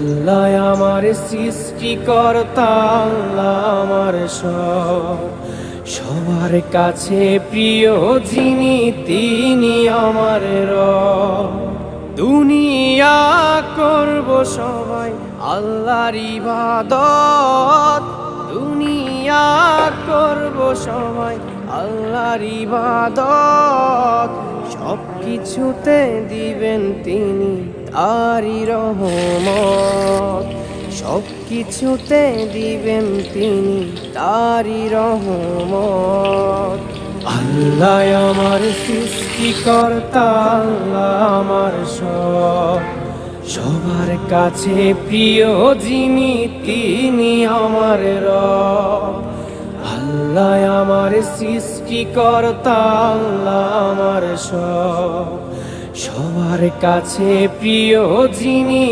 আল্লাহ আমার সৃষ্টিকর্তা, আল্লাহ আমার সব, সবার কাছে প্রিয় যিনি তিনি আমার রব। দুনিয়া করব সবাই আল্লাহর ইবাদত, দুনিয়া করব সবাই আল্লাহর ইবাদত, সব কিছুতে দিবেন তিনি তারই রহমত, সব কিছুতে দিবেন তিনি তারই রহমত। আল্লাহ আমার সৃষ্টিকর্তা, আল্লাহ আমার সব, সবার কাছে প্রিয় যিনি তিনি আমার রব। আল্লাহ আমার সৃষ্টিকর্তা, আল্লাহ আমার সব, সবার কাছে প্রিয় যিনি